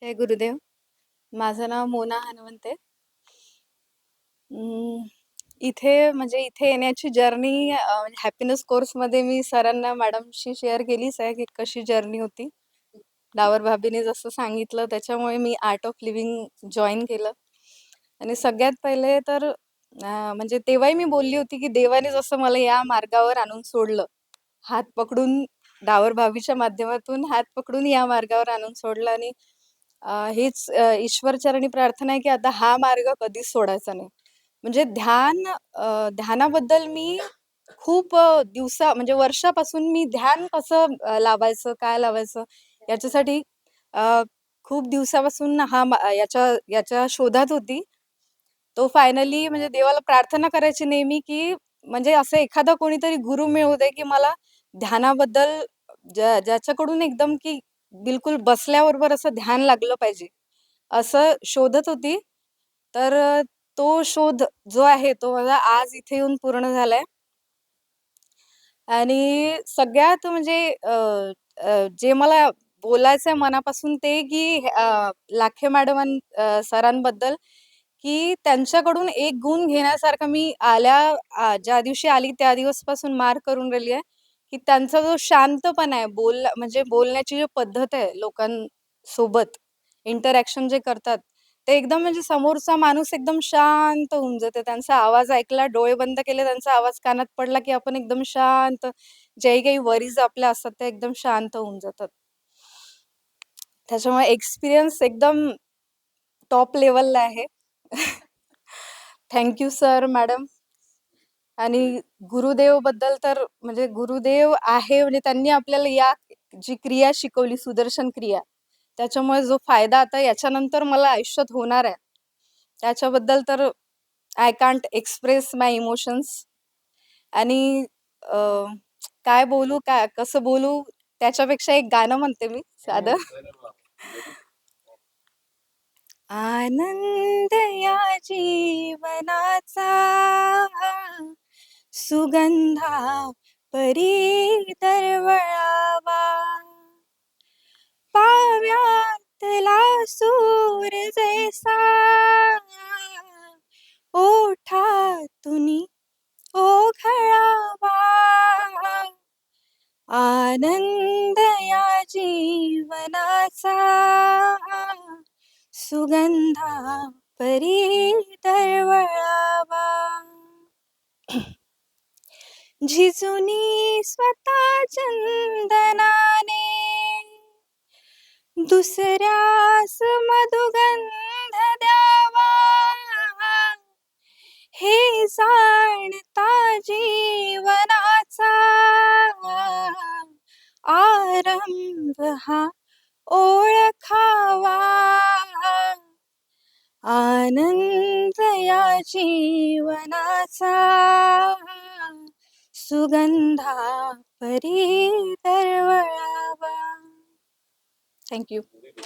जय गुरुदेव. माझं नाव मोना हनुमंत आहे. अं, इथे येण्याची जर्नी हॅपीनेस कोर्समध्ये मी सरांना मॅडमशी शेअर केलीच आहे, की कशी जर्नी होती. डावर भाभीने जसं सांगितलं त्याच्यामुळे मी आर्ट ऑफ लिव्हिंग जॉइन केलं. आणि सगळ्यात पहिले तर म्हणजे तेव्हाही मी बोलली होती, की देवाने जसं मला या मार्गावर आणून सोडलं, हात पकडून डावर भाभीच्या माध्यमातून हात पकडून या मार्गावर आणून सोडलं आणि हीच ईश्वरचरणी प्रार्थना आहे, की आता हा मार्ग कधीच सोडायचा नाही. म्हणजे ध्यानाबद्दल मी खूप म्हणजे वर्षापासून मी ध्यान कसं लावायचं, काय लावायचं याच्यासाठी अ, खूप दिवसापासून याच्या याच्या शोधात होती. तो फायनली म्हणजे देवाला प्रार्थना करायची नेहमी, की म्हणजे असं एखादा कोणीतरी गुरु मिळू दे, की मला ध्यानाबद्दल ज्याच्याकडून एकदम की बिलकुल बसल्याबरोबर असं ध्यान लागलं पाहिजे, असं शोधत होती. तर तो शोध जो आहे तो मला आज इथे येऊन पूर्ण झालाय. आणि सगळ्यात म्हणजे जे मला बोलायचंय मनापासून ते, की लाखे सरांबद्दल, की त्यांच्याकडून एक गुण घेण्यासारखं मी ज्या दिवशी आली त्या दिवसपासून मार्क करून राहिली आहे, की त्यांचा जो शांतपणा आहे, म्हणजे बोलण्याची जी पद्धत आहे लोकांसोबत इंटरॅक्शन जे करतात, ते एकदम म्हणजे समोरचा माणूस एकदम शांत होऊन जाते. त्यांचा आवाज ऐकला, डोळे बंद केले, त्यांचा आवाज कानात पडला, की आपण एकदम शांत ज्याही काही वरीज आपल्या असतात त्या एकदम शांत होऊन जातात. त्याच्यामुळे एक्सपिरियन्स एकदम टॉप लेव्हलला आहे. Thank you sir, madam. आणि गुरुदेवबद्दल तर म्हणजे गुरुदेव आहे म्हणजे त्यांनी आपल्याला जी क्रिया शिकवली सुदर्शन क्रिया, त्याच्यामुळे जो फायदा आता याच्यानंतर मला आयुष्यात होणार आहे, त्याच्याबद्दल तर I can't express my emotions. आणि अ, काय बोलू, कसं बोलू त्याच्यापेक्षा एक गाणं म्हणते मी साधं. आनंद या जीवनाचा सुगंधा परी दरवळावा, पाव्यातला सूर जैसा ओठातून ओघळावा, आनंद या जीवनाचा सुगंधा परी दरवळावा. झिजुनी स्वतः चंदनाने दुसऱ्यास मधुगंध द्यावा, हे जाणता जीवनाचा आरंभ हा ओळखावा, आनंद या जीवनाचा सुगंधा परी दरवळावा. थँक्यू.